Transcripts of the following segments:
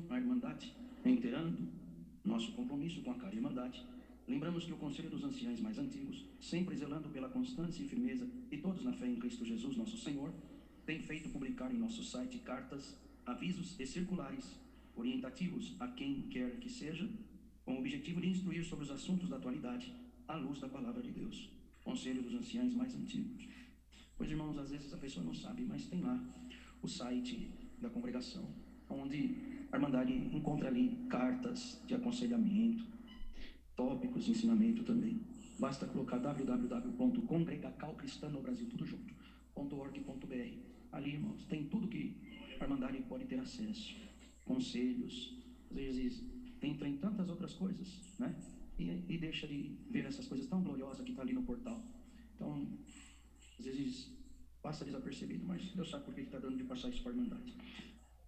a Irmandade, reiterando nosso compromisso com a cara Irmandade, lembramos que o Conselho dos Anciães mais antigos, sempre zelando pela constância e firmeza de todos na fé em Cristo Jesus, nosso Senhor, tem feito publicar em nosso site cartas, avisos e circulares orientativos a quem quer que seja, com o objetivo de instruir sobre os assuntos da atualidade, à luz da Palavra de Deus. Conselho dos Anciães mais antigos. Pois, irmãos, às vezes a pessoa não sabe, mas tem lá o site da congregação, onde a Irmandade encontra ali cartas de aconselhamento, tópicos de ensinamento também. Basta colocar www.congregacalcristanobrasil, tudo junto, .org.br. Ali, irmãos, tem tudo que a Irmandade pode ter acesso. Conselhos, às vezes entra em tantas outras coisas, né? E deixa de ver essas coisas tão gloriosas que está ali no portal. Então, às vezes passa desapercebido, mas Deus sabe por que está dando de passar isso para a Irmandade.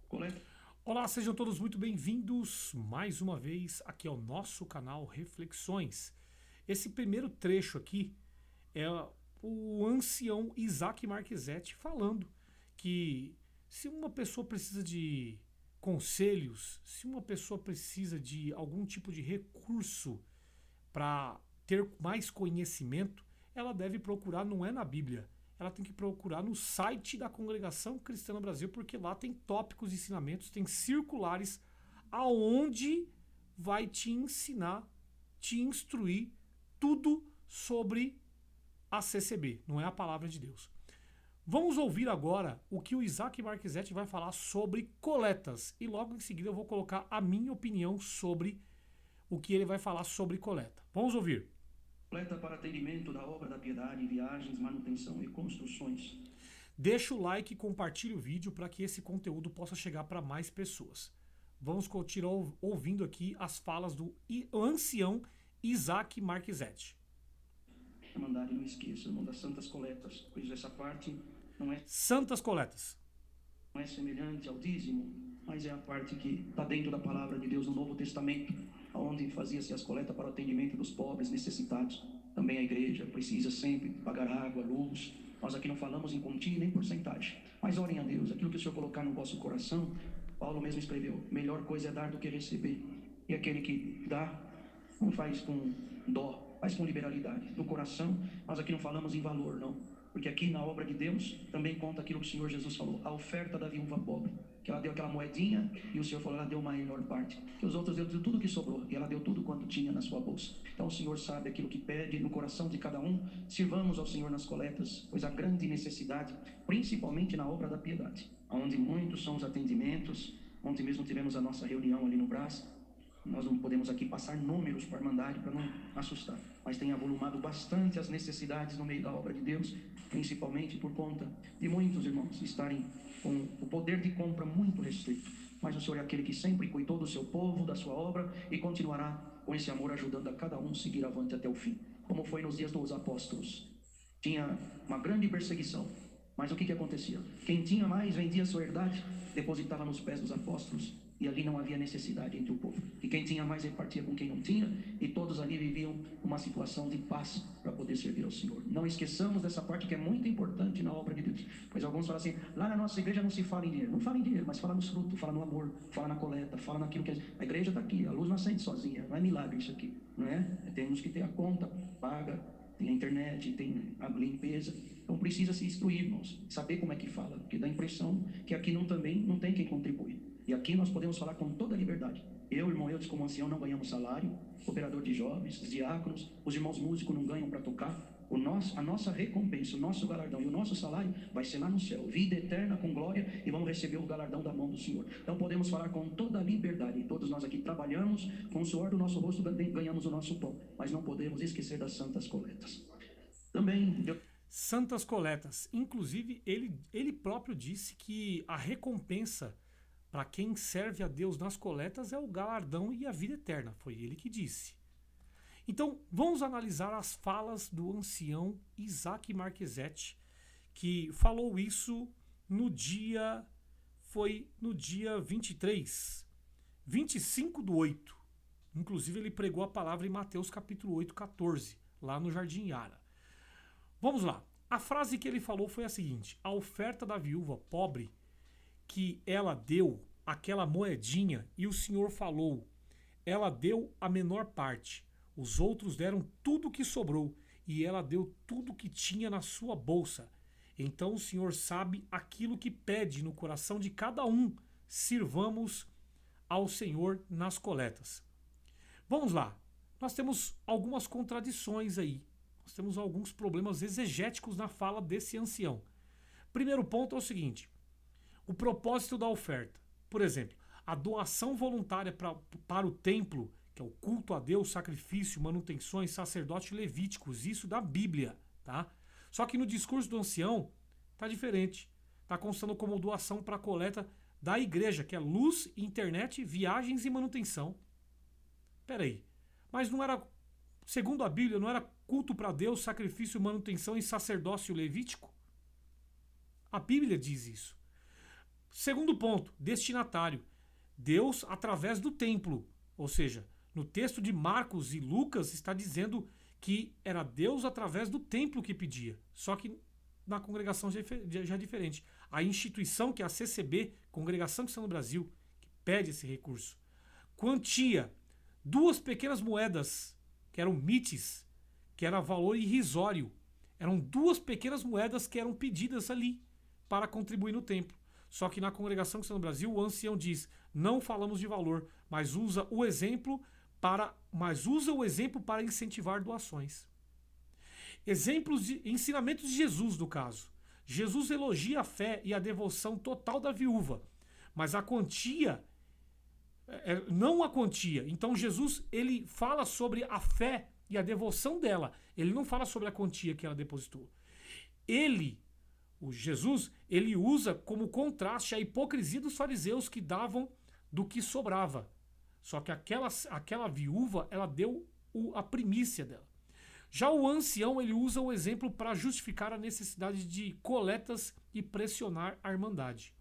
Coleta. Olá, sejam todos muito bem-vindos mais uma vez aqui ao nosso canal Reflexões. Esse primeiro trecho aqui é o ancião Isaac Marquezete falando que se uma pessoa precisa de conselhos, se uma pessoa precisa de algum tipo de recurso para ter mais conhecimento, ela deve procurar, não é na Bíblia, ela tem que procurar no site da Congregação Cristã no Brasil, porque lá tem tópicos, ensinamentos, tem circulares aonde vai te ensinar, te instruir tudo sobre a CCB, não é a palavra de Deus. Vamos ouvir agora o que o Isaac Marquezete vai falar sobre coletas e logo em seguida eu vou colocar a minha opinião sobre o que ele vai falar sobre coleta. Vamos ouvir. Coleta para atendimento da obra da piedade, viagens, manutenção e construções. Deixa o like e compartilhe o vídeo para que esse conteúdo possa chegar para mais pessoas. Vamos continuar ouvindo aqui as falas do ancião Isaac Marquezete. Irmandade, não esqueça, irmão, das santas coletas, pois essa parte não é Santas coletas. semelhante ao dízimo, mas é a parte que está dentro da palavra de Deus no Novo Testamento, onde fazia-se as coletas para o atendimento dos pobres necessitados. Também a igreja precisa sempre pagar água, luz. Nós aqui não falamos em quantia nem porcentagem, mas orem a Deus, aquilo que o Senhor colocar no vosso coração. Paulo mesmo escreveu, melhor coisa é dar do que receber, e aquele que dá, não faz com dó, faz com liberalidade. No coração, nós aqui não falamos em valor, não, porque aqui na obra de Deus também conta aquilo que o Senhor Jesus falou, a oferta da viúva pobre, que ela deu aquela moedinha e o Senhor falou, ela deu uma menor parte, que os outros deu tudo que sobrou, e ela deu tudo quanto tinha na sua bolsa. Então o Senhor sabe aquilo que pede no coração de cada um. Sirvamos ao Senhor nas coletas, pois a grande necessidade, principalmente na obra da piedade, onde muitos são os atendimentos. Ontem mesmo tivemos a nossa reunião ali no Brás. Nós não podemos aqui passar números para a Irmandade para não assustar, mas tem avolumado bastante as necessidades no meio da obra de Deus, principalmente por conta de muitos irmãos estarem com o poder de compra muito restrito. Mas o Senhor é aquele que sempre cuidou do seu povo, da sua obra, e continuará com esse amor ajudando a cada um seguir avante até o fim, como foi nos dias dos apóstolos. Tinha uma grande perseguição, mas o que acontecia? Quem tinha mais vendia sua herdade, depositava nos pés dos apóstolos, e ali não havia necessidade entre o povo. E quem tinha mais repartia com quem não tinha, e todos ali viviam uma situação de paz para poder servir ao Senhor. Não esqueçamos dessa parte que é muito importante na obra de Deus. Pois alguns falam assim, lá na nossa igreja não se fala em dinheiro. Não fala em dinheiro, mas fala nos frutos, fala no amor, fala na coleta, fala naquilo que a igreja está aqui, a luz não acende sozinha, não é milagre isso aqui, não é? Temos que ter a conta paga, tem a internet, tem a limpeza. Então precisa se instruir, irmãos, saber como é que fala, porque dá a impressão que aqui também não tem quem contribui. E aqui nós podemos falar com toda a liberdade. Eu, irmão Eudes, como ancião, não ganhamos salário, operador de jovens, os diáconos, os irmãos músicos não ganham para tocar. A nossa recompensa, o nosso galardão e o nosso salário vai ser lá no céu, vida eterna com glória, e vamos receber o galardão da mão do Senhor. Então podemos falar com toda a liberdade. Todos nós aqui trabalhamos, com o suor do nosso rosto ganhamos o nosso pão, mas não podemos esquecer das santas coletas. Também santas coletas. Inclusive, ele próprio disse que a recompensa para quem serve a Deus nas coletas é o galardão e a vida eterna. Foi ele que disse. Então, vamos analisar as falas do ancião Isaac Marquezete, que falou isso no dia... Foi no dia 25/8. Inclusive, ele pregou a palavra em Mateus capítulo 8, 14, lá no Jardim Yara. Vamos lá. A frase que ele falou foi a seguinte: a oferta da viúva pobre que ela deu aquela moedinha e o Senhor falou: ela deu a menor parte, os outros deram tudo o que sobrou e ela deu tudo que tinha na sua bolsa. Então o Senhor sabe aquilo que pede no coração de cada um. Sirvamos ao Senhor nas coletas. Vamos lá. Nós temos algumas contradições aí. Nós temos alguns problemas exegéticos na fala desse ancião. Primeiro ponto é o seguinte: o propósito da oferta. Por exemplo, a doação voluntária para o templo, que é o culto a Deus, sacrifício, manutenções, sacerdotes levíticos, isso da Bíblia, tá? Só que no discurso do ancião tá diferente. Tá constando como doação para a coleta da igreja, que é luz, internet, viagens e manutenção. Peraí, mas não era, segundo a Bíblia, não era culto para Deus, sacrifício, manutenção e sacerdócio levítico? A Bíblia diz isso. Segundo ponto, destinatário. Deus através do templo. Ou seja, no texto de Marcos e Lucas está dizendo que era Deus através do templo que pedia. Só que na congregação já é diferente. A instituição, que é a CCB, Congregação Cristã no Brasil, que pede esse recurso. Quantia. 2 pequenas moedas, que eram mites, que era valor irrisório. Eram 2 pequenas moedas que eram pedidas ali para contribuir no templo. Só que na Congregação Cristã no Brasil, o ancião diz: não falamos de valor, mas usa o exemplo para incentivar doações. Exemplos de ensinamentos de Jesus, no caso. Jesus elogia a fé e a devoção total da viúva, mas a quantia, não a quantia. Então Jesus, ele fala sobre a fé e a devoção dela. Ele não fala sobre a quantia que ela depositou. O Jesus, ele usa como contraste a hipocrisia dos fariseus que davam do que sobrava. Só que aquela viúva, ela deu a primícia dela. Já o ancião, ele usa o exemplo para justificar a necessidade de coletas e pressionar a irmandade.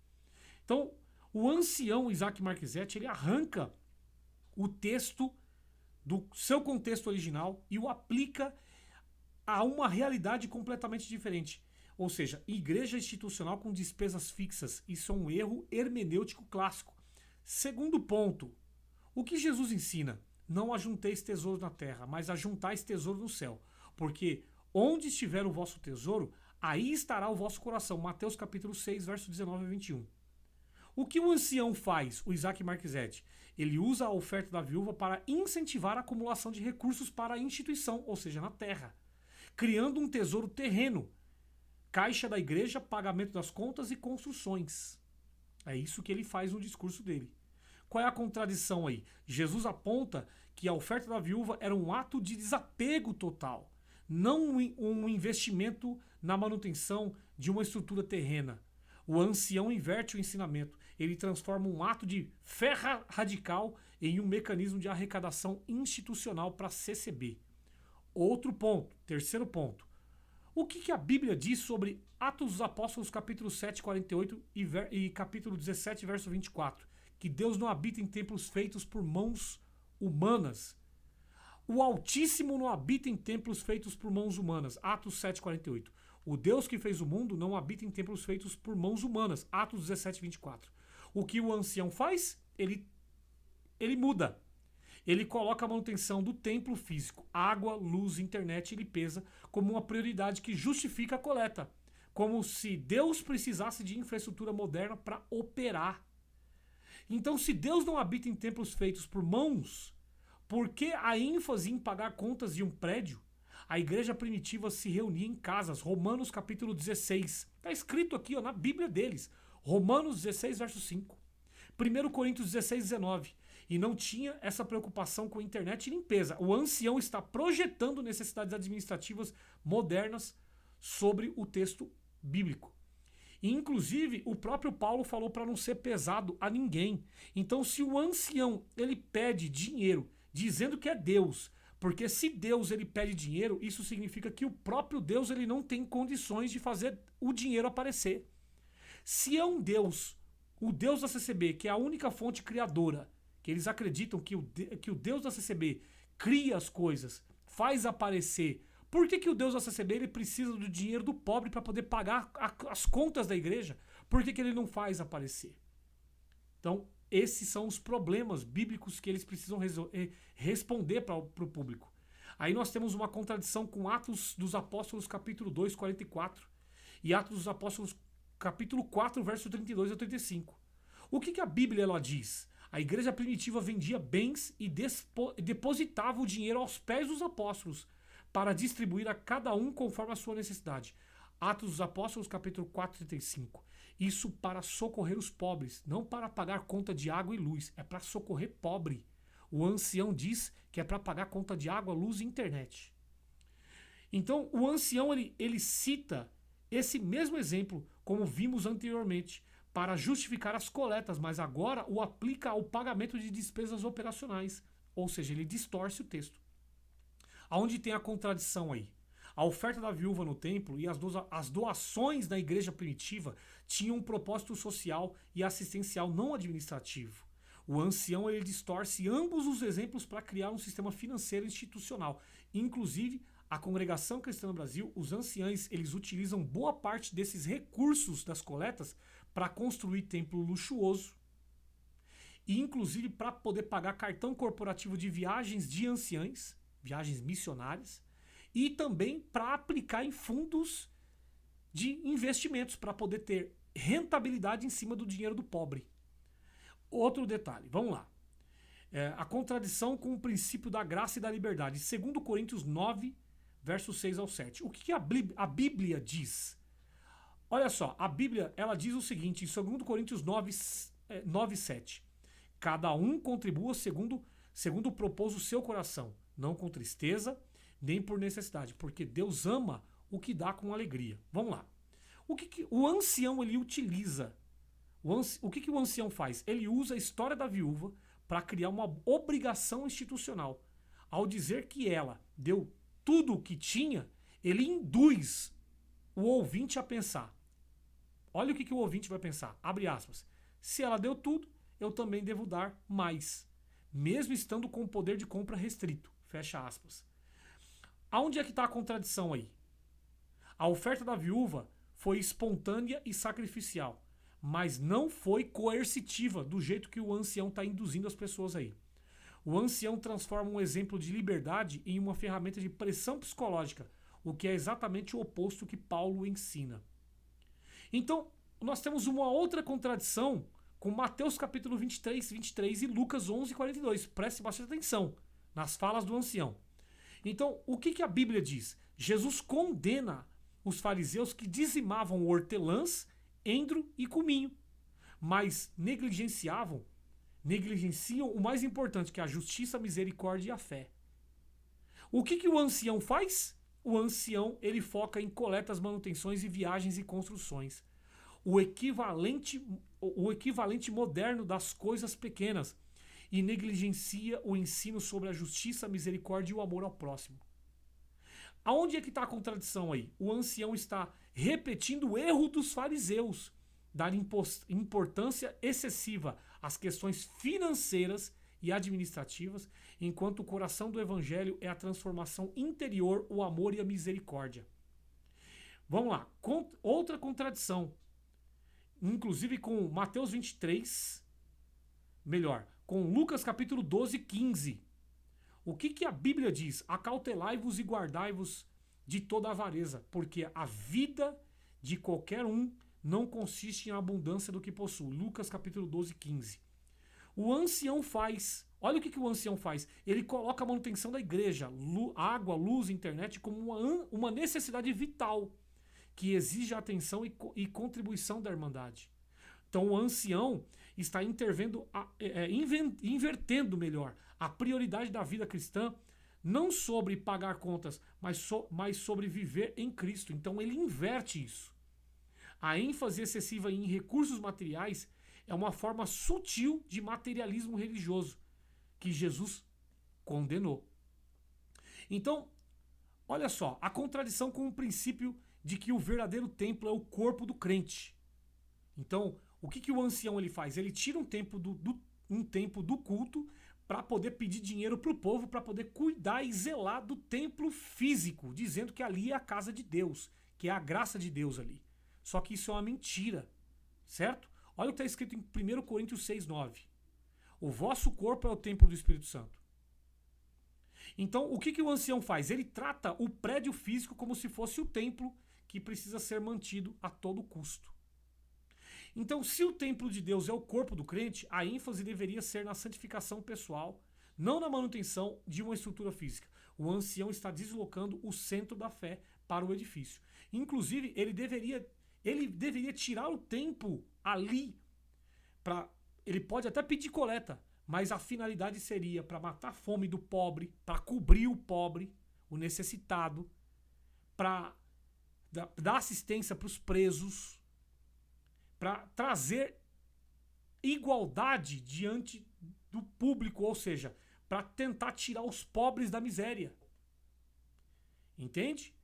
Então, o ancião Isaac Marquezete, ele arranca o texto do seu contexto original e o aplica a uma realidade completamente diferente. Ou seja, igreja institucional com despesas fixas. Isso é um erro hermenêutico clássico. Segundo ponto, o que Jesus ensina? Não ajunteis tesouro na terra, mas ajuntais tesouro no céu. Porque onde estiver o vosso tesouro, aí estará o vosso coração. Mateus capítulo 6, verso 19 a 21. O que o ancião faz, o Isaac Marquezete? Ele usa a oferta da viúva para incentivar a acumulação de recursos para a instituição, ou seja, na terra. Criando um tesouro terreno. Caixa da igreja, pagamento das contas e construções. É isso que ele faz no discurso dele. Qual é a contradição aí? Jesus aponta que a oferta da viúva era um ato de desapego total, não um investimento na manutenção de uma estrutura terrena. O ancião inverte o ensinamento. Ele transforma um ato de fé radical em um mecanismo de arrecadação institucional para a CCB. Outro ponto, terceiro ponto. O que a Bíblia diz sobre Atos dos Apóstolos, capítulo 7, 48 e capítulo 17, verso 24? Que Deus não habita em templos feitos por mãos humanas. O Altíssimo não habita em templos feitos por mãos humanas. Atos 7, 48. O Deus que fez o mundo não habita em templos feitos por mãos humanas. Atos 17, 24. O que o ancião faz? Ele muda. Ele coloca a manutenção do templo físico, água, luz, internet e limpeza, como uma prioridade que justifica a coleta. Como se Deus precisasse de infraestrutura moderna para operar. Então, se Deus não habita em templos feitos por mãos, por que a ênfase em pagar contas de um prédio? A igreja primitiva se reunia em casas. Romanos capítulo 16. Está escrito aqui na Bíblia deles. Romanos 16, verso 5. 1 Coríntios 16, 19. E não tinha essa preocupação com internet e limpeza. O ancião está projetando necessidades administrativas modernas sobre o texto bíblico. E, inclusive, o próprio Paulo falou para não ser pesado a ninguém. Então, se o ancião ele pede dinheiro dizendo que é Deus, porque se Deus ele pede dinheiro, isso significa que o próprio Deus ele não tem condições de fazer o dinheiro aparecer. Se é um Deus, o Deus da CCB, que é a única fonte criadora, que eles acreditam que o Deus da CCB cria as coisas, faz aparecer. Por que o Deus da CCB ele precisa do dinheiro do pobre para poder pagar as contas da igreja? Por que ele não faz aparecer? Então, esses são os problemas bíblicos que eles precisam responder para o público. Aí nós temos uma contradição com Atos dos Apóstolos capítulo 2, 44 e Atos dos Apóstolos capítulo 4, verso 32 a 35. O que a Bíblia ela diz? A igreja primitiva vendia bens e depositava o dinheiro aos pés dos apóstolos para distribuir a cada um conforme a sua necessidade. Atos dos Apóstolos capítulo 4, 35. Isso para socorrer os pobres, não para pagar conta de água e luz, é para socorrer pobre. O ancião diz que é para pagar conta de água, luz e internet. Então, o ancião ele cita esse mesmo exemplo, como vimos anteriormente, para justificar as coletas, mas agora o aplica ao pagamento de despesas operacionais, ou seja, ele distorce o texto. Aonde tem a contradição aí? A oferta da viúva no templo e as doações da igreja primitiva tinham um propósito social e assistencial, não administrativo. O ancião ele distorce ambos os exemplos para criar um sistema financeiro institucional. Inclusive, a congregação cristã no Brasil, os anciães, eles utilizam boa parte desses recursos das coletas para construir templo luxuoso e inclusive para poder pagar cartão corporativo de viagens de anciães, viagens missionárias, e também para aplicar em fundos de investimentos para poder ter rentabilidade em cima do dinheiro do pobre. Outro detalhe, vamos lá. A contradição com o princípio da graça e da liberdade. 2 Coríntios 9, versos 6 ao 7. O que a Bíblia diz? Olha só, a Bíblia ela diz o seguinte, em 2 Coríntios 9, 7. Cada um contribua segundo propôs o seu coração, não com tristeza, nem por necessidade, porque Deus ama o que dá com alegria. Vamos lá. O que o ancião ele utiliza? O que o ancião faz? Ele usa a história da viúva para criar uma obrigação institucional. Ao dizer que ela deu tudo o que tinha, ele induz o ouvinte a pensar. Olha o que o ouvinte vai pensar. Abre aspas. Se ela deu tudo, eu também devo dar mais, mesmo estando com o poder de compra restrito. Fecha aspas. Aonde é que está a contradição aí? A oferta da viúva foi espontânea e sacrificial, mas não foi coercitiva do jeito que o ancião está induzindo as pessoas aí. O ancião transforma um exemplo de liberdade em uma ferramenta de pressão psicológica, o que é exatamente o oposto que Paulo ensina. Então, nós temos uma outra contradição com Mateus capítulo 23 e Lucas 11, 42. Preste bastante atenção nas falas do ancião. Então, o que a Bíblia diz? Jesus condena os fariseus que dizimavam hortelãs, endro e cominho, mas negligenciam o mais importante, que é a justiça, a misericórdia e a fé. O que o ancião faz? O ancião ele foca em coletas, manutenções e viagens e construções. O equivalente moderno das coisas pequenas, e negligencia o ensino sobre a justiça, a misericórdia e o amor ao próximo. Aonde é que está a contradição aí? O ancião está repetindo o erro dos fariseus, dar importância excessiva às questões financeiras e administrativas, enquanto o coração do evangelho é a transformação interior, o amor e a misericórdia. Vamos lá, outra contradição, inclusive com Mateus 23, com Lucas capítulo 12, 15. O que a Bíblia diz? Acautelai-vos e guardai-vos de toda avareza, porque a vida de qualquer um não consiste em abundância do que possui. Lucas capítulo 12, 15. O ancião faz, olha o que o ancião faz, ele coloca a manutenção da igreja, água, luz, internet, como uma necessidade vital, que exige a atenção e contribuição da irmandade. Então o ancião está invertendo melhor a prioridade da vida cristã, não sobre pagar contas, mas sobre viver em Cristo. Então ele inverte isso. A ênfase excessiva em recursos materiais é uma forma sutil de materialismo religioso que Jesus condenou. Então, olha só, a contradição com o princípio de que o verdadeiro templo é o corpo do crente. Então, o que o ancião ele faz? Ele tira um tempo do culto para poder pedir dinheiro para o povo, para poder cuidar e zelar do templo físico, dizendo que ali é a casa de Deus, que é a graça de Deus ali. Só que isso é uma mentira, certo? Olha o que está escrito em 1 Coríntios 6, 9. O vosso corpo é o templo do Espírito Santo. Então, o que o ancião faz? Ele trata o prédio físico como se fosse o templo que precisa ser mantido a todo custo. Então, se o templo de Deus é o corpo do crente, a ênfase deveria ser na santificação pessoal, não na manutenção de uma estrutura física. O ancião está deslocando o centro da fé para o edifício. Inclusive, ele deveria tirar o tempo ali. Ele pode até pedir coleta, mas a finalidade seria para matar a fome do pobre, para cobrir o pobre, o necessitado, para dar assistência para os presos, para trazer igualdade diante do público, ou seja, para tentar tirar os pobres da miséria. Entende?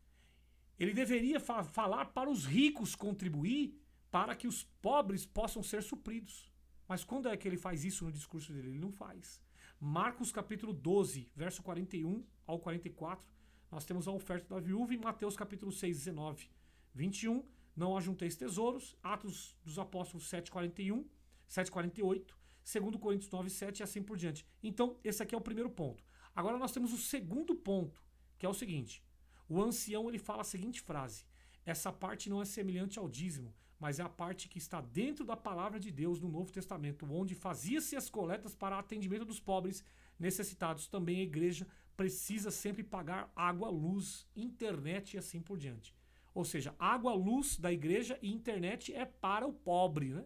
Ele deveria falar para os ricos contribuir para que os pobres possam ser supridos. Mas quando é que ele faz isso no discurso dele? Ele não faz. Marcos capítulo 12, verso 41 ao 44, nós temos a oferta da viúva. Em Mateus capítulo 6, 19, 21, não ajunteis tesouros. Atos dos Apóstolos 7:41, 7:48, 2 Coríntios 9, 7 e assim por diante. Então, esse aqui é o primeiro ponto. Agora nós temos o segundo ponto, que é o seguinte. O ancião ele fala a seguinte frase: essa parte não é semelhante ao dízimo, mas é a parte que está dentro da palavra de Deus no Novo Testamento, onde fazia-se as coletas para atendimento dos pobres necessitados. Também a igreja precisa sempre pagar água, luz, internet e assim por diante. Ou seja, água, luz da igreja e internet é para o pobre, né?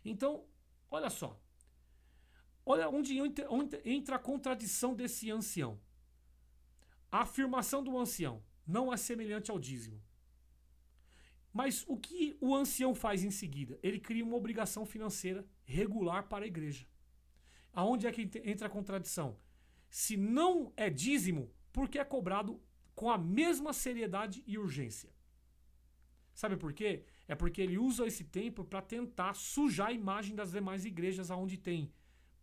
Então, olha só. Olha onde entra a contradição desse ancião. A afirmação do ancião não é semelhante ao dízimo. Mas o que o ancião faz em seguida? Ele cria uma obrigação financeira regular para a igreja. Aonde é que entra a contradição? Se não é dízimo, por que é cobrado com a mesma seriedade e urgência? Sabe por quê? É porque ele usa esse tempo para tentar sujar a imagem das demais igrejas onde tem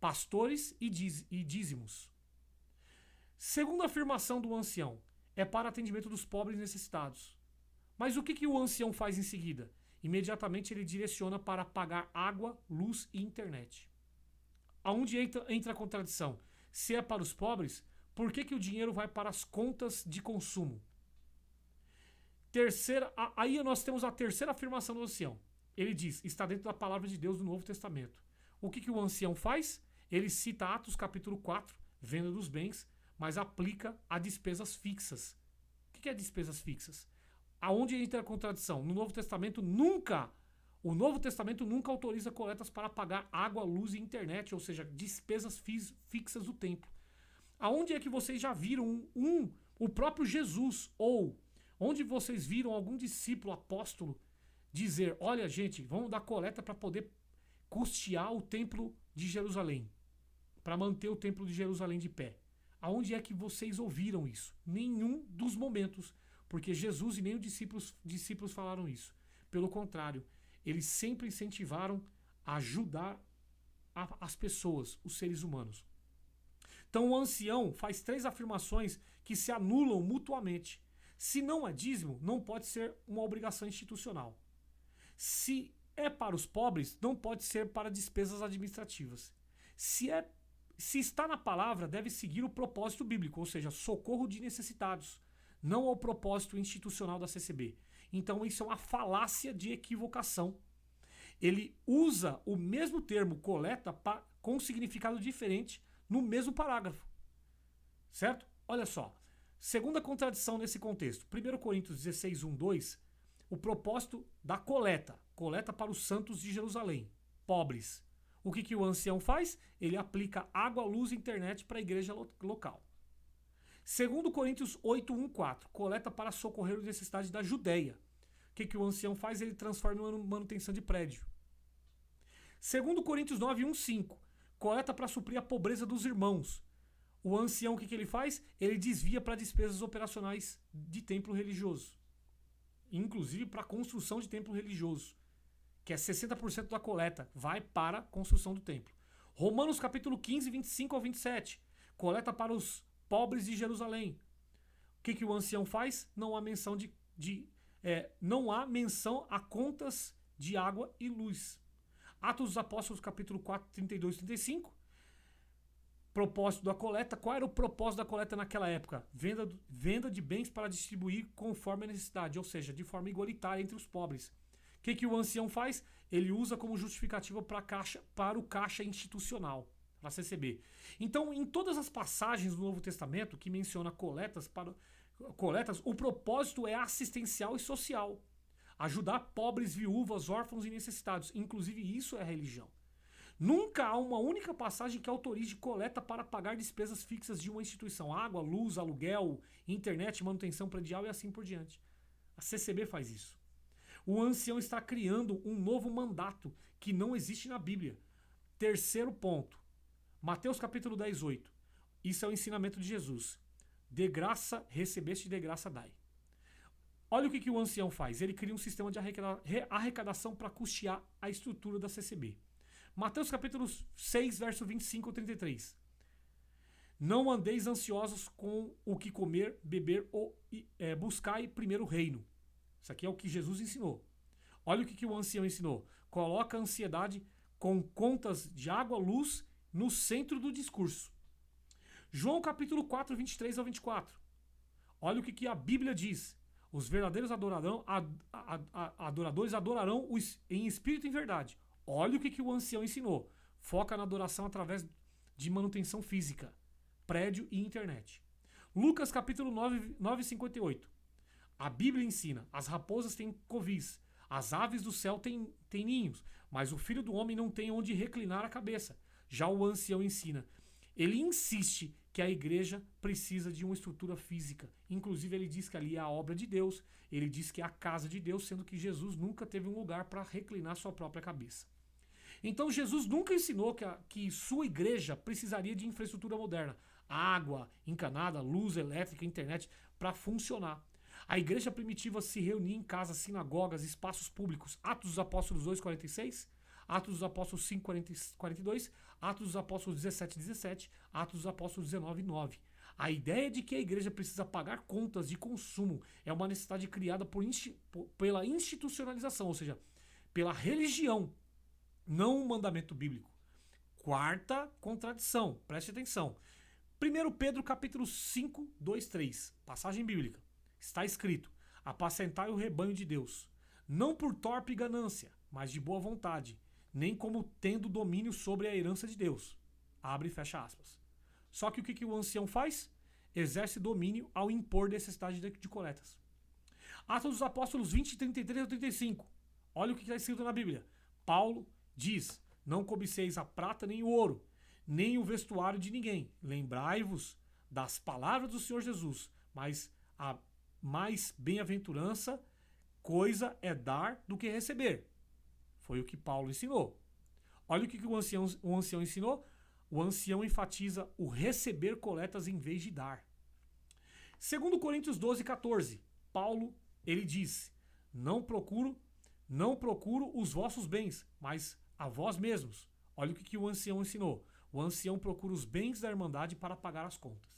pastores e dízimos. Segunda afirmação do ancião, é para atendimento dos pobres necessitados. Mas o que o ancião faz em seguida? Imediatamente ele direciona para pagar água, luz e internet. Aonde entra a contradição? Se é para os pobres, por que o dinheiro vai para as contas de consumo? Aí nós temos a terceira afirmação do ancião. Ele diz, está dentro da palavra de Deus do Novo Testamento. O que o ancião faz? Ele cita Atos capítulo 4, venda dos bens, mas aplica a despesas fixas. O que é despesas fixas? Aonde entra a contradição? No Novo Testamento o Novo Testamento nunca autoriza coletas para pagar água, luz e internet, ou seja, despesas fixas do templo. Aonde é que vocês já viram o próprio Jesus, ou onde vocês viram algum discípulo, apóstolo, dizer, olha gente, vamos dar coleta para poder custear o templo de Jerusalém, para manter o templo de Jerusalém de pé? Aonde é que vocês ouviram isso? Nenhum dos momentos, porque Jesus e nem os discípulos falaram isso. Pelo contrário, eles sempre incentivaram a ajudar as pessoas, os seres humanos. Então o ancião faz 3 afirmações que se anulam mutuamente. Se não é dízimo, não pode ser uma obrigação institucional. Se é para os pobres, não pode ser para despesas administrativas. Se está na palavra, deve seguir o propósito bíblico, ou seja, socorro de necessitados, não ao propósito institucional da CCB. Então isso é uma falácia de equivocação. Ele usa o mesmo termo coleta com significado diferente no mesmo parágrafo. Certo? Olha só. Segunda contradição nesse contexto. 1 Coríntios 16, 1, 2. O propósito da coleta. Coleta para os santos de Jerusalém. Pobres. O que o ancião faz? Ele aplica água, luz e internet para a igreja local. 2 Coríntios 8, 1, 4. Coleta para socorrer os necessitados da Judéia. O que o ancião faz? Ele transforma em manutenção de prédio. 2 Coríntios 9, 1, 5. Coleta para suprir a pobreza dos irmãos. O ancião, o que ele faz? Ele desvia para despesas operacionais de templo religioso. Inclusive para a construção de templo religioso, que é 60% da coleta, vai para a construção do templo. Romanos capítulo 15, 25 ao 27. Coleta para os pobres de Jerusalém. O que o ancião faz? Não há menção não há menção a contas de água e luz. Atos dos Apóstolos capítulo 4, 32 e 35. Propósito da coleta. Qual era o propósito da coleta naquela época? Venda de bens para distribuir conforme a necessidade, ou seja, de forma igualitária entre os pobres. O que o ancião faz? Ele usa como justificativa para o caixa institucional, para a CCB. Então, em todas as passagens do Novo Testamento que menciona coletas, o propósito é assistencial e social. Ajudar pobres, viúvas, órfãos e necessitados. Inclusive, isso é religião. Nunca há uma única passagem que autorize coleta para pagar despesas fixas de uma instituição. Água, luz, aluguel, internet, manutenção predial e assim por diante. A CCB faz isso. O ancião está criando um novo mandato que não existe na Bíblia. Terceiro ponto. Mateus capítulo 10, 8. Isso é o ensinamento de Jesus. De graça recebeste, de graça dai. Olha o que o ancião faz. Ele cria um sistema de arrecadação para custear a estrutura da CCB. Mateus capítulo 6, verso 25 a 33. Não andeis ansiosos com o que comer, beber ou buscai primeiro o reino. Isso aqui é o que Jesus ensinou. Olha o que o ancião ensinou. Coloca a ansiedade com contas de água, luz, no centro do discurso. João capítulo 4, 23 ao 24. Olha o que a Bíblia diz. Os verdadeiros adoradores adorarão em espírito e em verdade. Olha o que o ancião ensinou. Foca na adoração através de manutenção física, prédio e internet. Lucas capítulo 9, 58. A Bíblia ensina, as raposas têm covis, as aves do céu têm ninhos, mas o filho do homem não tem onde reclinar a cabeça. Já o ancião ensina. Ele insiste que a igreja precisa de uma estrutura física. Inclusive ele diz que ali é a obra de Deus, ele diz que é a casa de Deus, sendo que Jesus nunca teve um lugar para reclinar sua própria cabeça. Então Jesus nunca ensinou que sua igreja precisaria de infraestrutura moderna. Água, encanada, luz elétrica, internet, para funcionar. A igreja primitiva se reunia em casas, sinagogas, espaços públicos. Atos dos Apóstolos 2, 46, Atos dos Apóstolos 5, 42, Atos dos Apóstolos 17, 17, Atos dos Apóstolos 19, 9. A ideia de que a igreja precisa pagar contas de consumo é uma necessidade criada pela institucionalização, ou seja, pela religião, não um mandamento bíblico. Quarta contradição, preste atenção. 1 Pedro capítulo 5, 2, 3, passagem bíblica. Está escrito: apacentai o rebanho de Deus, não por torpe ganância, mas de boa vontade, nem como tendo domínio sobre a herança de Deus. Abre e fecha aspas. Só que o que o ancião faz? Exerce domínio ao impor necessidade de coletas. Atos dos Apóstolos 20, 33 a 35. Olha o que está escrito na Bíblia. Paulo diz: não cobiceis a prata nem o ouro, nem o vestuário de ninguém. Lembrai-vos das palavras do Senhor Jesus, mas a mais bem-aventurança coisa é dar do que receber. Foi o que Paulo ensinou. Olha o que o ancião ensinou. O ancião enfatiza o receber coletas em vez de dar. 2 Coríntios 12, 14. Paulo, ele diz: não procuro os vossos bens, mas a vós mesmos. Olha o que o ancião ensinou. O ancião procura os bens da irmandade para pagar as contas.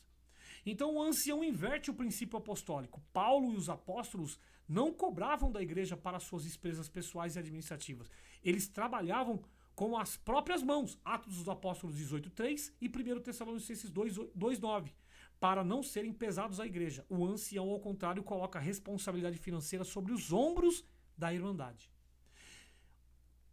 Então o ancião inverte o princípio apostólico. Paulo e os apóstolos não cobravam da igreja para suas despesas pessoais e administrativas. Eles trabalhavam com as próprias mãos. Atos dos Apóstolos 18:3 e 1 Tessalonicenses 2:9, para não serem pesados à igreja. O ancião, ao contrário, coloca a responsabilidade financeira sobre os ombros da irmandade.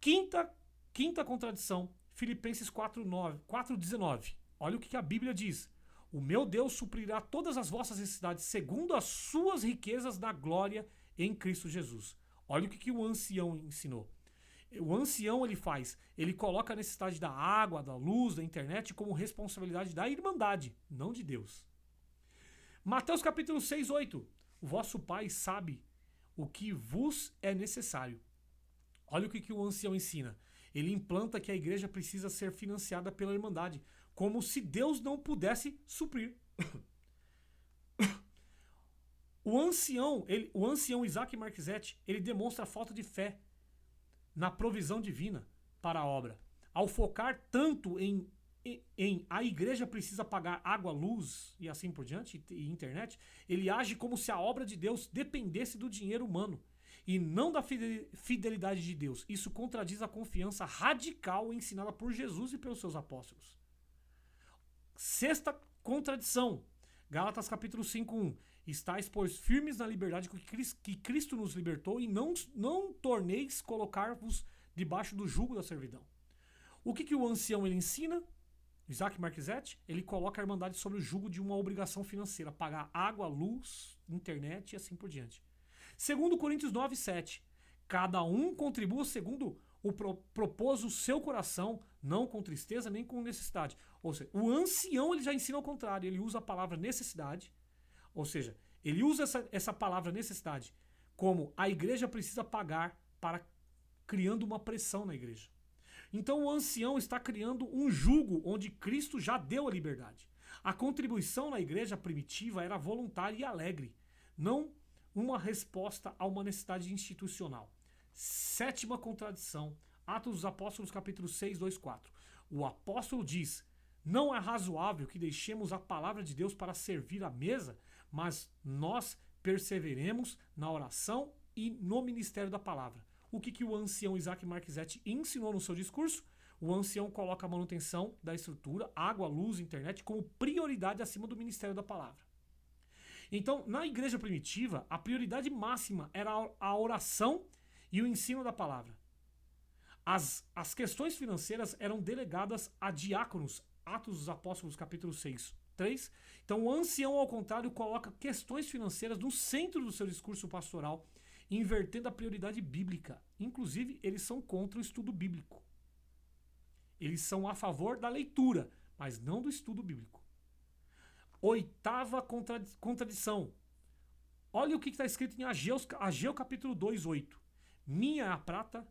Quinta contradição, Filipenses 4:19. Olha o que a Bíblia diz. O meu Deus suprirá todas as vossas necessidades segundo as suas riquezas da glória em Cristo Jesus. Olha o que o ancião ensinou. O ancião ele coloca a necessidade da água, da luz, da internet como responsabilidade da irmandade, não de Deus. Mateus capítulo 6, 8. O vosso Pai sabe o que vos é necessário. Olha o que o ancião ensina. Ele implanta que a igreja precisa ser financiada pela irmandade, como se Deus não pudesse suprir. O ancião Isaac Marquezete, ele demonstra a falta de fé na provisão divina para a obra. Ao focar tanto em a igreja precisa pagar água, luz e assim por diante, e internet, ele age como se a obra de Deus dependesse do dinheiro humano e não da fidelidade de Deus. Isso contradiz a confiança radical ensinada por Jesus e pelos seus apóstolos. Sexta contradição. Gálatas capítulo 5:1. Estais, pois, firmes na liberdade que Cristo nos libertou e não torneis colocar-vos debaixo do jugo da servidão. O que o ancião ele ensina? Isaac Marquezete, ele coloca a Irmandade sobre o jugo de uma obrigação financeira, pagar água, luz, internet e assim por diante. Segundo Coríntios 9:7, cada um contribua segundo propôs o seu coração, não com tristeza nem com necessidade. Ou seja, o ancião ele já ensina ao contrário, ele usa a palavra necessidade, ou seja, ele usa essa palavra necessidade como a igreja precisa pagar para criando uma pressão na igreja. Então o ancião está criando um jugo onde Cristo já deu a liberdade. A contribuição na igreja primitiva era voluntária e alegre, não uma resposta a uma necessidade institucional. Sétima contradição, Atos dos Apóstolos capítulo 6, 2, 4. O apóstolo diz, não é razoável que deixemos a palavra de Deus para servir à mesa, mas nós perseveremos na oração e no ministério da palavra. O que o ancião Isaac Marquezete ensinou no seu discurso? O ancião coloca a manutenção da estrutura, água, luz, internet, como prioridade acima do ministério da palavra. Então, na igreja primitiva, a prioridade máxima era a oração e o ensino da palavra. As questões financeiras eram delegadas a diáconos, Atos dos Apóstolos, capítulo 6, 3. Então, o ancião, ao contrário, coloca questões financeiras no centro do seu discurso pastoral, invertendo a prioridade bíblica. Inclusive, eles são contra o estudo bíblico. Eles são a favor da leitura, mas não do estudo bíblico. Oitava contradição. Olha o que está escrito em Ageu capítulo 2, 8. Minha é a prata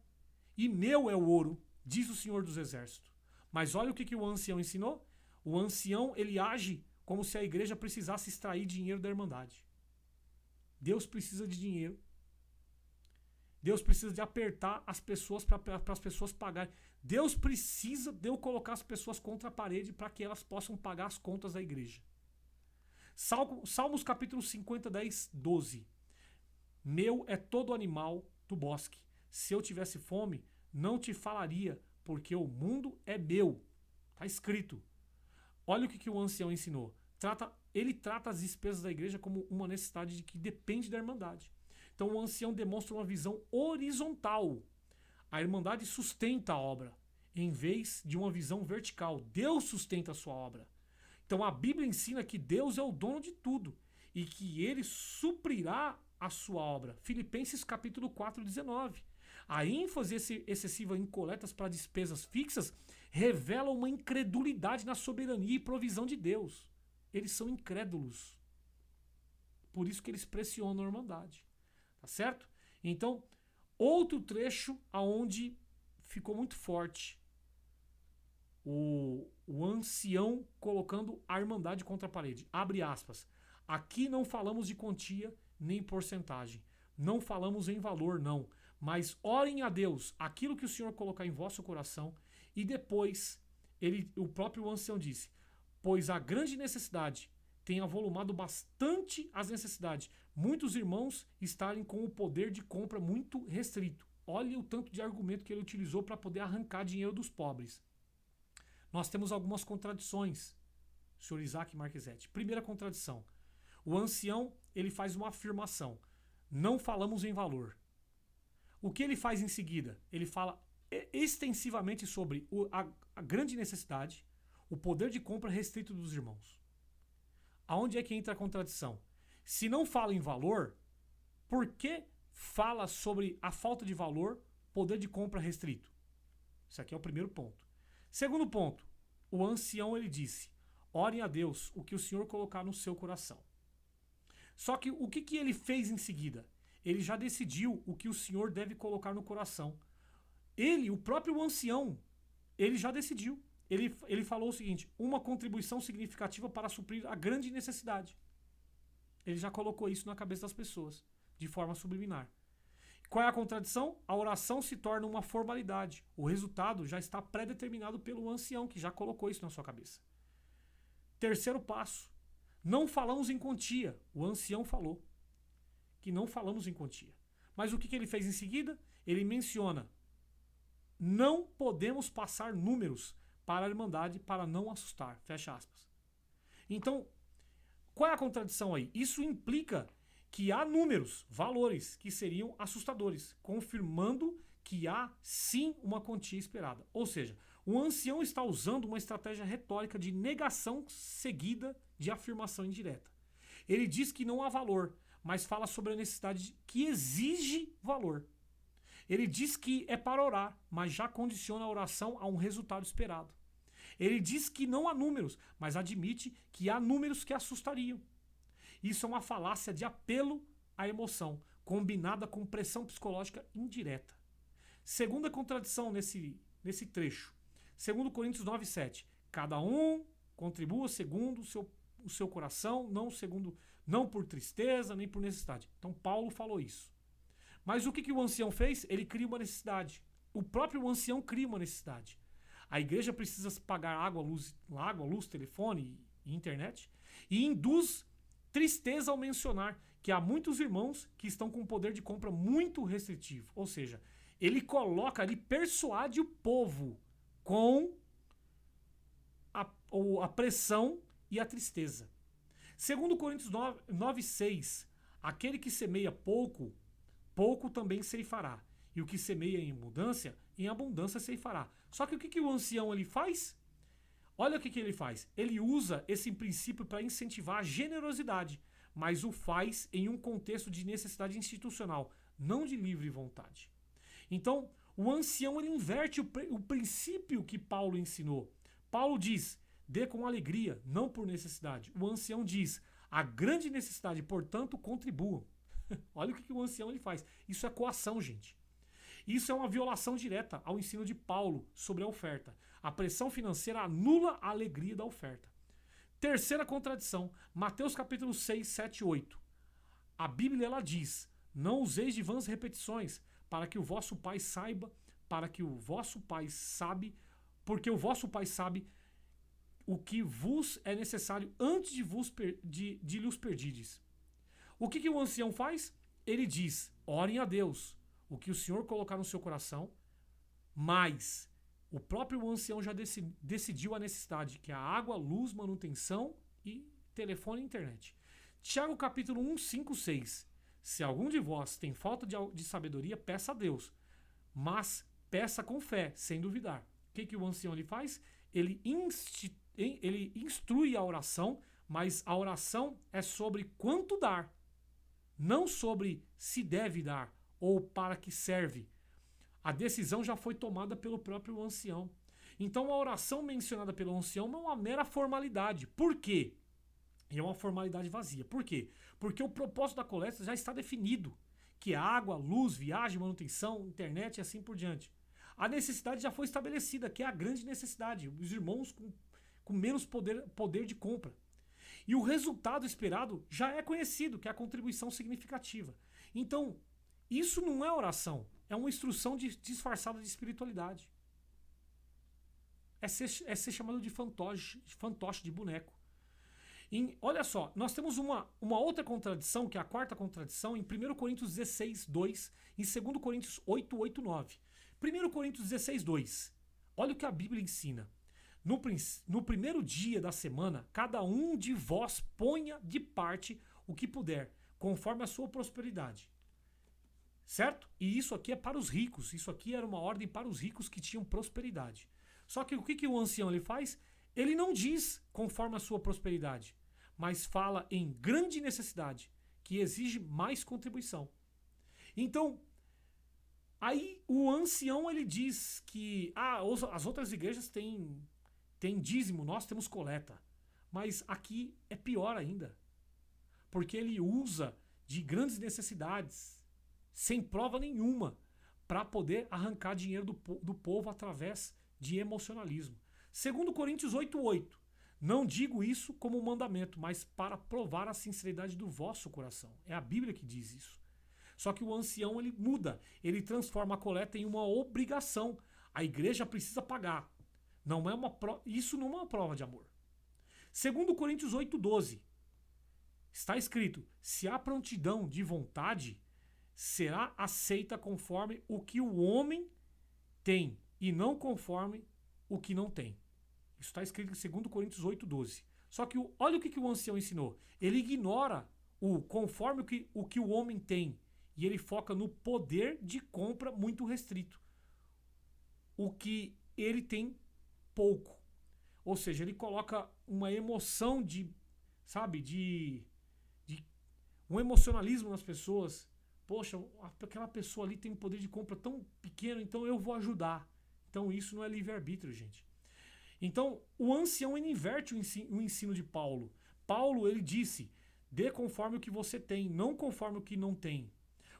e meu é o ouro, diz o Senhor dos Exércitos. Mas olha o que o ancião ensinou. O ancião ele age como se a igreja precisasse extrair dinheiro da Irmandade. Deus precisa de dinheiro. Deus precisa de apertar as pessoas para as pessoas pagarem. Deus precisa de eu colocar as pessoas contra a parede para que elas possam pagar as contas da igreja. Salmos capítulo 50, 10, 12. Meu é todo animal do bosque. Se eu tivesse fome, não te falaria, porque o mundo é meu. Está escrito. Olha o que o ancião ensinou. Ele trata as despesas da igreja como uma necessidade que depende da Irmandade. Então o ancião demonstra uma visão horizontal. A Irmandade sustenta a obra, em vez de uma visão vertical. Deus sustenta a sua obra. Então a Bíblia ensina que Deus é o dono de tudo e que ele suprirá a sua obra. Filipenses capítulo 4, 19. A ênfase excessiva em coletas para despesas fixas revela uma incredulidade na soberania e provisão de Deus. Eles são incrédulos. Por isso que eles pressionam a Irmandade. Tá certo? Então, outro trecho aonde ficou muito forte. O ancião colocando a Irmandade contra a parede. Abre aspas. Aqui não falamos de quantia nem porcentagem. Não falamos em valor, não. Mas orem a Deus aquilo que o Senhor colocar em vosso coração. E depois, o próprio ancião disse, pois a grande necessidade tem avolumado bastante as necessidades. Muitos irmãos estarem com o poder de compra muito restrito. Olha o tanto de argumento que ele utilizou para poder arrancar dinheiro dos pobres. Nós temos algumas contradições, senhor Isaac Marquezete. Primeira contradição. O ancião ele faz uma afirmação. Não falamos em valor. O que ele faz em seguida? Ele fala extensivamente sobre a grande necessidade, o poder de compra restrito dos irmãos. Aonde é que entra a contradição? Se não fala em valor, por que fala sobre a falta de valor, poder de compra restrito? Isso aqui é o primeiro ponto. Segundo ponto, o ancião ele disse, orem a Deus o que o Senhor colocar no seu coração. Só que o que ele fez em seguida? Ele já decidiu o que o Senhor deve colocar no coração. Ele, o próprio ancião, ele já decidiu. Ele falou o seguinte, uma contribuição significativa para suprir a grande necessidade. Ele já colocou isso na cabeça das pessoas, de forma subliminar. Qual é a contradição? A oração se torna uma formalidade. O resultado já está pré-determinado pelo ancião, que já colocou isso na sua cabeça. Terceiro passo. Não falamos em quantia. O ancião falou que não falamos em quantia. Mas o que ele fez em seguida? Ele menciona, não podemos passar números para a Irmandade para não assustar. Fecha aspas. Então, qual é a contradição aí? Isso implica que há números, valores, que seriam assustadores, confirmando que há sim uma quantia esperada. Ou seja, o ancião está usando uma estratégia retórica de negação seguida de afirmação indireta. Ele diz que não há valor, mas fala sobre a necessidade que exige valor. Ele diz que é para orar, mas já condiciona a oração a um resultado esperado. Ele diz que não há números, mas admite que há números que assustariam. Isso é uma falácia de apelo à emoção, combinada com pressão psicológica indireta. Segunda contradição nesse trecho. 2 Coríntios 9:7. Cada um contribua segundo o seu coração, não por tristeza, nem por necessidade. Então Paulo falou isso. Mas o que o ancião fez? Ele cria uma necessidade. O próprio ancião cria uma necessidade. A igreja precisa pagar água, luz, telefone e internet. E induz tristeza ao mencionar que há muitos irmãos que estão com um poder de compra muito restritivo. Ou seja, ele persuade o povo com a pressão e a tristeza. 2 Coríntios 9:6. Aquele que semeia pouco também ceifará. E o que semeia em abundância ceifará. Só que o que o ancião ele faz? Olha o que ele faz. Ele usa esse princípio para incentivar a generosidade, mas o faz em um contexto de necessidade institucional, não de livre vontade. Então, o ancião ele inverte o princípio que Paulo ensinou. Paulo diz, dê com alegria, não por necessidade. O ancião diz, a grande necessidade, portanto, contribuam. Olha o que o ancião ele faz. Isso é coação, gente. Isso é uma violação direta ao ensino de Paulo sobre a oferta. A pressão financeira anula a alegria da oferta. Terceira contradição, Mateus capítulo 6, 7 e 8. A Bíblia ela diz, não useis de vãs repetições, porque o vosso pai sabe o que vos é necessário antes de lhes perdides. O que o ancião faz? Ele diz, orem a Deus, o que o Senhor colocar no seu coração, mas o próprio ancião já decidiu a necessidade, que é a água, luz, manutenção e telefone e internet. Tiago capítulo 1, 5, 6. Se algum de vós tem falta de sabedoria, peça a Deus, mas peça com fé, sem duvidar. O que o ancião ele faz? Ele instrui a oração, mas a oração é sobre quanto dar, não sobre se deve dar ou para que serve. A decisão já foi tomada pelo próprio ancião. Então a oração mencionada pelo ancião não é uma mera formalidade. Por quê? É uma formalidade vazia. Por quê? Porque o propósito da coleta já está definido, que é água, luz, viagem, manutenção, internet e assim por diante. A necessidade já foi estabelecida, que é a grande necessidade, os irmãos com menos poder de compra. E o resultado esperado já é conhecido, que é a contribuição significativa. Então, isso não é oração, é uma instrução disfarçada de espiritualidade. É ser chamado de fantoche, de boneco. Olha só, nós temos uma outra contradição, que é a quarta contradição, em 1 Coríntios 16, 2 e 2 Coríntios 8, 8, 9. 1 Coríntios 16, 2. Olha o que a Bíblia ensina. No primeiro dia da semana, cada um de vós ponha de parte o que puder, conforme a sua prosperidade. Certo? E isso aqui é para os ricos. Isso aqui era uma ordem para os ricos que tinham prosperidade. Só que o que o ancião ele faz? Ele não diz conforme a sua prosperidade, mas fala em grande necessidade, que exige mais contribuição. Então, aí o ancião ele diz que as outras igrejas têm dízimo, nós temos coleta. Mas aqui é pior ainda, porque ele usa de grandes necessidades, sem prova nenhuma, para poder arrancar dinheiro do povo através de emocionalismo. 2 Coríntios 8:8. Não digo isso como um mandamento, mas para provar a sinceridade do vosso coração. É a Bíblia que diz isso. Só que o ancião ele muda, ele transforma a coleta em uma obrigação. A igreja precisa pagar. Isso não é uma prova de amor. 2 Coríntios 8:12. Está escrito: se há prontidão de vontade, será aceita conforme o que o homem tem e não conforme o que não tem. Isso está escrito em 2 Coríntios 8:12. Só que olha o que o ancião ensinou. Ele ignora conforme o que o homem tem. E ele foca no poder de compra muito restrito. O que ele tem pouco. Ou seja, ele coloca uma emoção de um emocionalismo nas pessoas. Poxa, aquela pessoa ali tem um poder de compra tão pequeno, então eu vou ajudar. Então isso não é livre-arbítrio, gente. Então o ancião ele inverte o ensino de Paulo. Paulo ele disse, dê conforme o que você tem, não conforme o que não tem.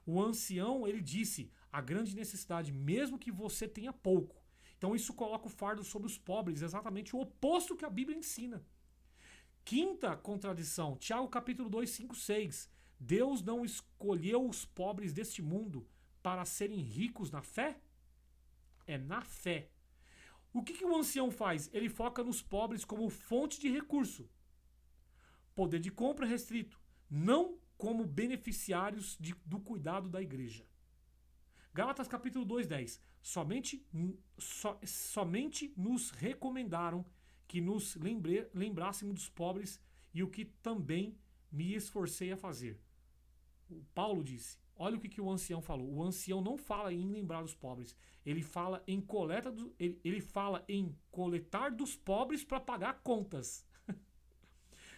O ancião ele disse, a grande necessidade, mesmo que você tenha pouco. Então isso coloca o fardo sobre os pobres, exatamente o oposto que a Bíblia ensina. Quinta contradição, Tiago capítulo 2, 5, 6. Deus não escolheu os pobres deste mundo para serem ricos na fé? É na fé. O que o ancião faz? Ele foca nos pobres como fonte de recurso. Poder de compra restrito. Não como beneficiários do cuidado da igreja. Gálatas capítulo 2, 10. Somente nos recomendaram que nos lembrássemos dos pobres e o que também me esforcei a fazer. O Paulo disse, olha o que o ancião falou. O ancião não fala em lembrar dos pobres. Ele fala em coletar dos pobres para pagar contas.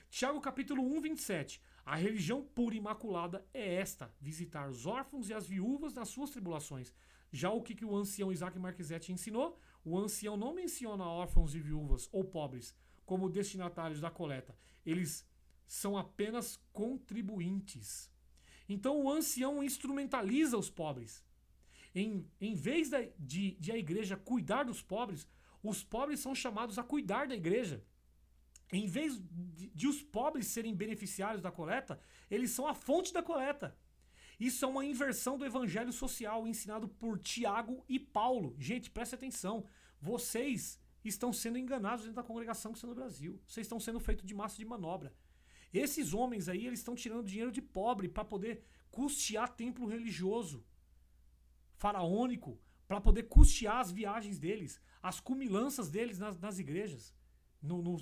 Tiago capítulo 1, 27. A religião pura e imaculada é esta, visitar os órfãos e as viúvas nas suas tribulações. Já o que o ancião Isaac Marquezete ensinou? O ancião não menciona órfãos e viúvas ou pobres como destinatários da coleta. Eles são apenas contribuintes. Então o ancião instrumentaliza os pobres. Em vez de a igreja cuidar dos pobres, os pobres são chamados a cuidar da igreja. Em vez de os pobres serem beneficiários da coleta, eles são a fonte da coleta. Isso é uma inversão do evangelho social ensinado por Tiago e Paulo. Gente, preste atenção. Vocês estão sendo enganados dentro da congregação cristã no Brasil. Vocês estão sendo feitos de massa de manobra. Esses homens aí, eles estão tirando dinheiro de pobre para poder custear templo religioso faraônico, para poder custear as viagens deles, as cumilanças deles nas igrejas,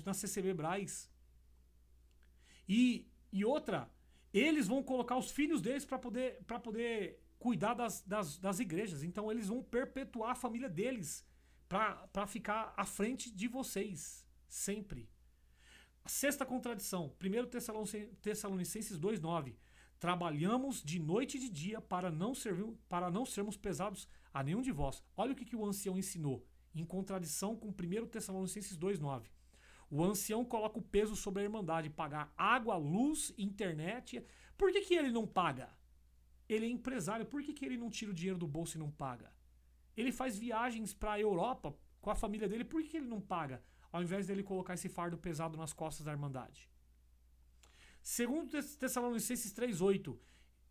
nas CCB Braz. E outra, eles vão colocar os filhos deles para poder cuidar das igrejas. Então eles vão perpetuar a família deles para ficar à frente de vocês, sempre. A sexta contradição, 1 Tessalonicenses 2,9. Trabalhamos de noite e de dia para não sermos pesados a nenhum de vós. Olha o que o ancião ensinou, em contradição com 1 Tessalonicenses 2,9. O ancião coloca o peso sobre a irmandade, pagar água, luz, internet. Por que ele não paga? Ele é empresário, por que ele não tira o dinheiro do bolso e não paga? Ele faz viagens para a Europa com a família dele, por que ele não paga? Ao invés dele colocar esse fardo pesado nas costas da irmandade. Segundo Tessalonicenses 3,8,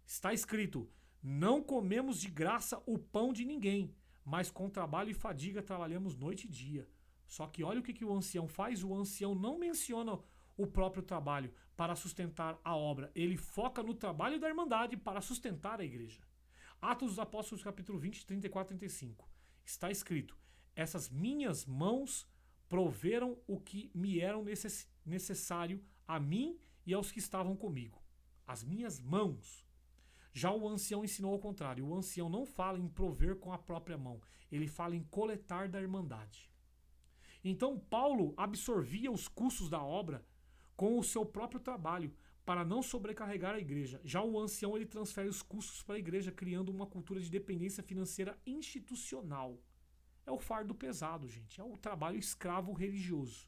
está escrito, não comemos de graça o pão de ninguém, mas com trabalho e fadiga trabalhamos noite e dia. Só que olha o que o ancião faz, o ancião não menciona o próprio trabalho para sustentar a obra, ele foca no trabalho da irmandade para sustentar a igreja. Atos dos Apóstolos capítulo 20, 34 e 35, está escrito, essas minhas mãos proveram o que me era necessário a mim e aos que estavam comigo. As minhas mãos. Já o ancião ensinou ao contrário. O ancião não fala em prover com a própria mão. Ele fala em coletar da irmandade. Então Paulo absorvia os custos da obra com o seu próprio trabalho para não sobrecarregar a igreja. Já o ancião ele transfere os custos para a igreja, criando uma cultura de dependência financeira institucional. É o fardo pesado, gente. É o trabalho escravo religioso.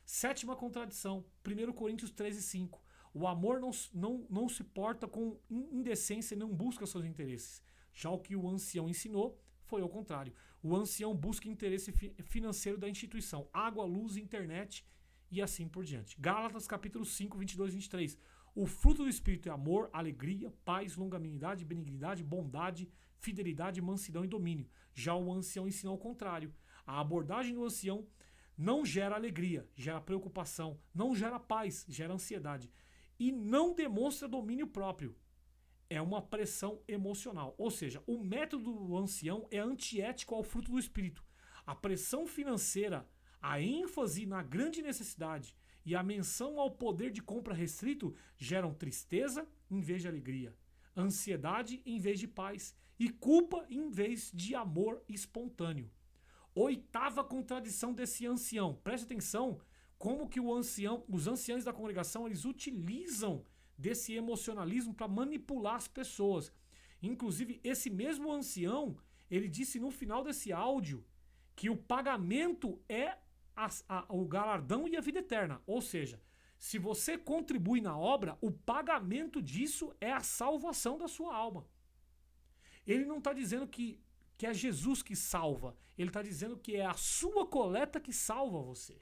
Sétima contradição, 1 Coríntios 13,5. O amor não se porta com indecência e não busca seus interesses. Já o que o ancião ensinou foi ao contrário. O ancião busca interesse financeiro da instituição. Água, luz, internet e assim por diante. Gálatas capítulo 5, 22 e 23. O fruto do Espírito é amor, alegria, paz, longanimidade, benignidade, bondade, fidelidade, mansidão e domínio. Já o ancião ensina ao contrário. A abordagem do ancião não gera alegria, gera preocupação, não gera paz, gera ansiedade. E não demonstra domínio próprio. É uma pressão emocional. Ou seja, o método do ancião é antiético ao fruto do Espírito. A pressão financeira, a ênfase na grande necessidade e a menção ao poder de compra restrito geram tristeza em vez de alegria, ansiedade em vez de paz e culpa em vez de amor espontâneo. Oitava contradição desse ancião. Preste atenção como que os anciãos da congregação eles utilizam desse emocionalismo para manipular as pessoas. Inclusive, esse mesmo ancião, ele disse no final desse áudio que o pagamento é o galardão e a vida eterna. Ou seja, se você contribui na obra, o pagamento disso é a salvação da sua alma. Ele não está dizendo que é Jesus que salva. Ele está dizendo que é a sua coleta que salva você.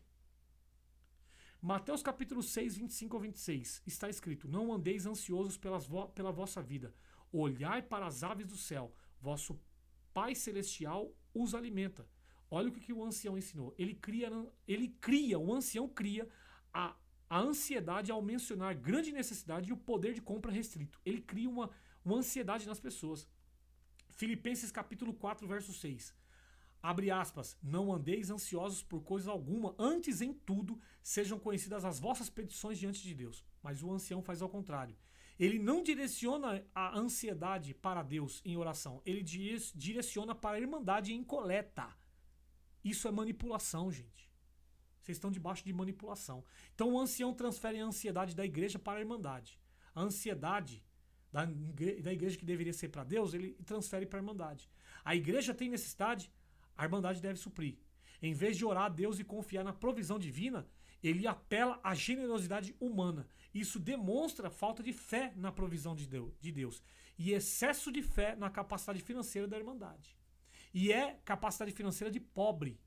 Mateus capítulo 6, 25 ao 26, está escrito: não andeis ansiosos pela vossa vida, olhai para as aves do céu, vosso Pai Celestial os alimenta. Olha o que o ancião ensinou. O ancião cria a ansiedade ao mencionar grande necessidade e o poder de compra restrito. Ele cria uma ansiedade nas pessoas. Filipenses capítulo 4, verso 6. Abre aspas, não andeis ansiosos por coisa alguma, antes em tudo sejam conhecidas as vossas petições diante de Deus. Mas o ancião faz ao contrário. Ele não direciona a ansiedade para Deus em oração, ele direciona para a irmandade em coleta. Isso é manipulação, gente. Vocês estão debaixo de manipulação. Então o ancião transfere a ansiedade da igreja para a irmandade. A ansiedade da igreja que deveria ser para Deus, ele transfere para a irmandade. A igreja tem necessidade, a irmandade deve suprir. Em vez de orar a Deus e confiar na provisão divina, ele apela à generosidade humana. Isso demonstra falta de fé na provisão de Deus e excesso de fé na capacidade financeira da irmandade. E é capacidade financeira de pobre,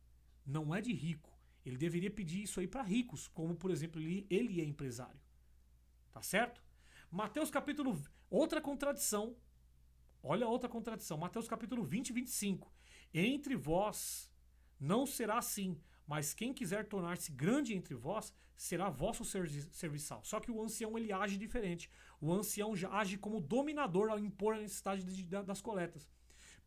não é de rico. Ele deveria pedir isso aí para ricos, como por exemplo ele é empresário. Tá certo? Mateus capítulo... Outra contradição. Olha a outra contradição. Mateus capítulo 20 e 25. Entre vós não será assim, mas quem quiser tornar-se grande entre vós será vosso serviçal. Só que o ancião ele age diferente. O ancião já age como dominador ao impor a necessidade das coletas.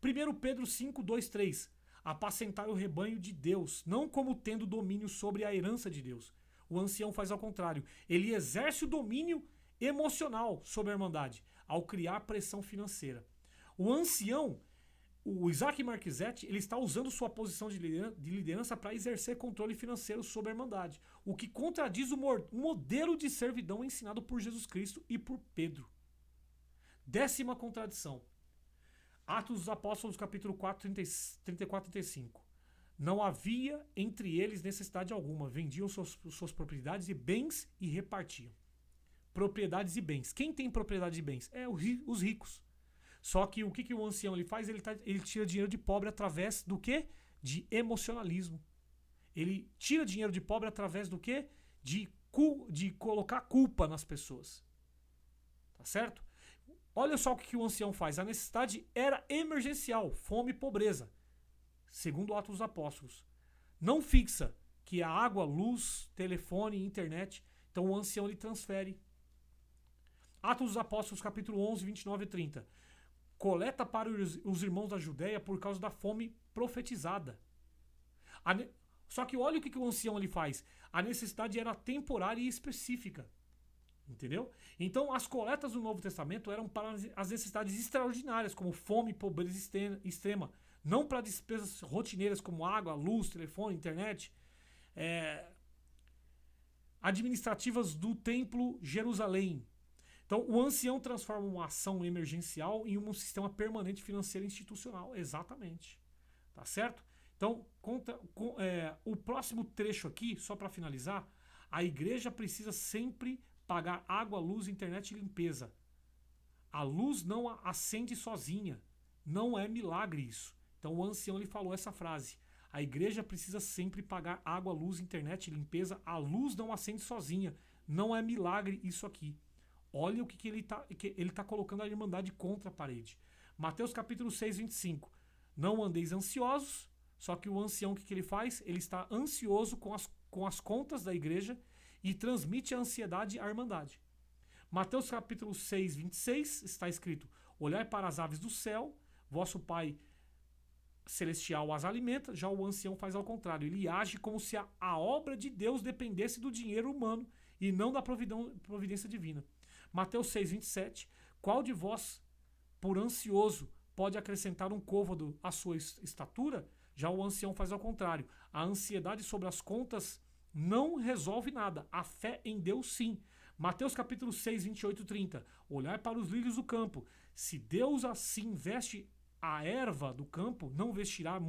1 Pedro 5, 2, 3. Apacentai o rebanho de Deus, não como tendo domínio sobre a herança de Deus. O ancião faz ao contrário. Ele exerce o domínio emocional sobre a irmandade, ao criar pressão financeira. O ancião, o Isaac Marquezete, ele está usando sua posição de liderança para exercer controle financeiro sobre a irmandade, o que contradiz o modelo de servidão ensinado por Jesus Cristo e por Pedro. 10ª contradição. Atos dos Apóstolos, capítulo 4, 34 e 35. Não havia entre eles necessidade alguma, vendiam suas propriedades e bens e repartiam. Propriedades e bens. Quem tem propriedades e bens? Os ricos. Só que o que o ancião ele faz? Ele tira dinheiro de pobre através do quê? De emocionalismo. Ele tira dinheiro de pobre através do quê? De colocar culpa nas pessoas. Tá certo? Olha só o que o ancião faz. A necessidade era emergencial, fome e pobreza. Segundo Atos dos Apóstolos. Não fixa que a água, luz, telefone, internet. Então o ancião ele transfere. Atos dos Apóstolos, capítulo 11, 29 e 30. Coleta para os irmãos da Judéia por causa da fome profetizada. Só que olha o que o ancião ele faz. A necessidade era temporária e específica. Entendeu? Então as coletas do Novo Testamento eram para as necessidades extraordinárias, como fome e pobreza extrema. Não para despesas rotineiras como água, luz, telefone, internet. Administrativas do Templo Jerusalém. Então, o ancião transforma uma ação emergencial em um sistema permanente financeiro institucional. Exatamente. Tá certo? Então, o próximo trecho aqui, só para finalizar, a igreja precisa sempre pagar água, luz, internet e limpeza. A luz não acende sozinha. Não é milagre isso. Então, o ancião ele falou essa frase. A igreja precisa sempre pagar água, luz, internet e limpeza. A luz não acende sozinha. Não é milagre isso aqui. Olha o que ele tá colocando a irmandade contra a parede. Mateus capítulo 6, 25. Não andeis ansiosos, só que o ancião o que ele faz? Ele está ansioso com as contas da igreja e transmite a ansiedade à irmandade. Mateus capítulo 6, 26 está escrito: olhai para as aves do céu, vosso Pai celestial as alimenta, já o ancião faz ao contrário. Ele age como se a obra de Deus dependesse do dinheiro humano e não da providência divina. Mateus 6,27. Qual de vós, por ansioso, pode acrescentar um côvado à sua estatura? Já o ancião faz ao contrário. A ansiedade sobre as contas não resolve nada. A fé em Deus sim. Mateus capítulo 6, 28 e 30. Olhai para os lírios do campo. Se Deus assim veste a erva do campo, não vestirá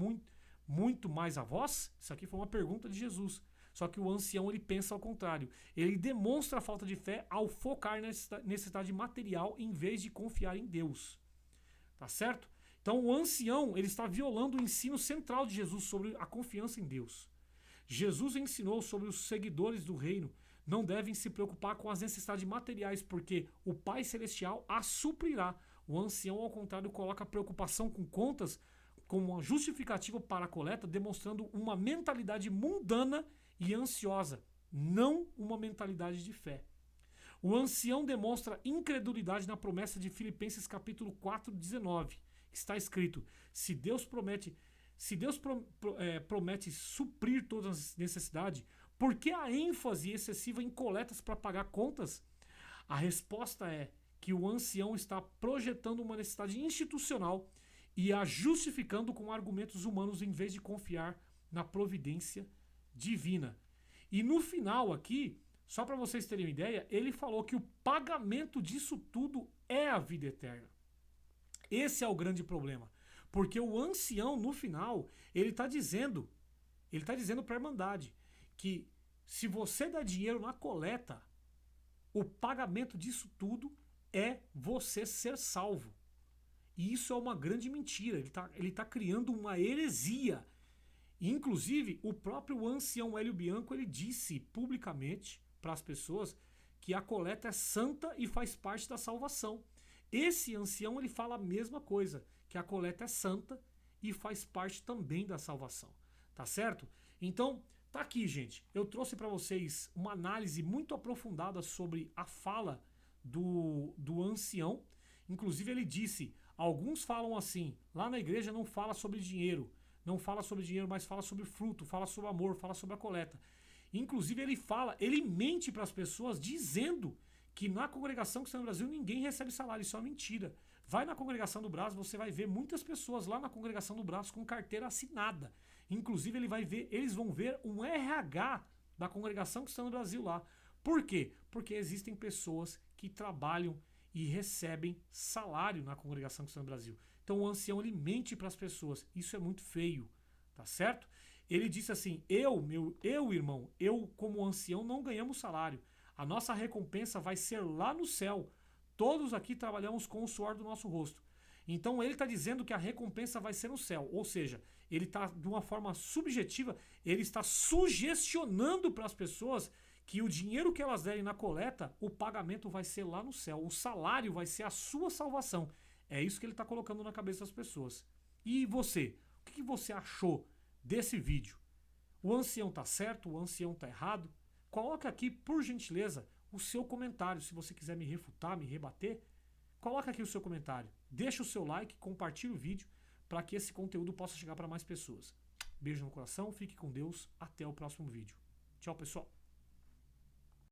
muito mais a vós? Isso aqui foi uma pergunta de Jesus. Só que o ancião ele pensa ao contrário. Ele demonstra a falta de fé ao focar nessa necessidade material em vez de confiar em Deus. Tá certo? Então o ancião ele está violando o ensino central de Jesus sobre a confiança em Deus. Jesus ensinou sobre os seguidores do reino não devem se preocupar com as necessidades materiais, porque o Pai Celestial as suprirá. O ancião, ao contrário, coloca a preocupação com contas como uma justificativa para a coleta, demonstrando uma mentalidade mundana e ansiosa, não uma mentalidade de fé. O ancião demonstra incredulidade na promessa de Filipenses capítulo 4, 19. Está escrito, se Deus promete suprir todas as necessidades, por que a ênfase excessiva em coletas para pagar contas? A resposta é que o ancião está projetando uma necessidade institucional e a justificando com argumentos humanos em vez de confiar na providência divina. E no final aqui, só para vocês terem uma ideia, ele falou que o pagamento disso tudo é a vida eterna. Esse é o grande problema. Porque o ancião, no final, ele está dizendo para a Irmandade que se você dá dinheiro na coleta, o pagamento disso tudo é você ser salvo. E isso é uma grande mentira. Ele tá criando uma heresia. Inclusive, o próprio ancião Hélio Bianco ele disse publicamente para as pessoas que a coleta é santa e faz parte da salvação. Esse ancião ele fala a mesma coisa, que a coleta é santa e faz parte também da salvação. Tá certo? Então, tá aqui, gente. Eu trouxe para vocês uma análise muito aprofundada sobre a fala do ancião. Inclusive, ele disse, alguns falam assim, lá na igreja não fala sobre dinheiro, mas fala sobre fruto, fala sobre amor, fala sobre a coleta. Inclusive, ele mente para as pessoas dizendo que na congregação Cristã no Brasil ninguém recebe salário. Isso é uma mentira. Vai na congregação do Brás, você vai ver muitas pessoas lá na congregação do Brás com carteira assinada. Inclusive, eles vão ver um RH da congregação Cristã no Brasil lá. Por quê? Porque existem pessoas que trabalham e recebem salário na congregação Cristã no Brasil. Então o ancião ele mente para as pessoas. Isso é muito feio, tá certo? Ele disse assim, eu irmão, como ancião não ganhamos salário. A nossa recompensa vai ser lá no céu. Todos aqui trabalhamos com o suor do nosso rosto. Então ele está dizendo que a recompensa vai ser no céu. Ou seja, ele está de uma forma subjetiva, ele está sugestionando para as pessoas que o dinheiro que elas derem na coleta, o pagamento vai ser lá no céu. O salário vai ser a sua salvação. É isso que ele está colocando na cabeça das pessoas. E você? O que você achou desse vídeo? O ancião está certo? O ancião está errado? Coloca aqui, por gentileza, o seu comentário. Se você quiser me refutar, me rebater, coloca aqui o seu comentário. Deixa o seu like, compartilhe o vídeo para que esse conteúdo possa chegar para mais pessoas. Beijo no coração, fique com Deus. Até o próximo vídeo. Tchau, pessoal.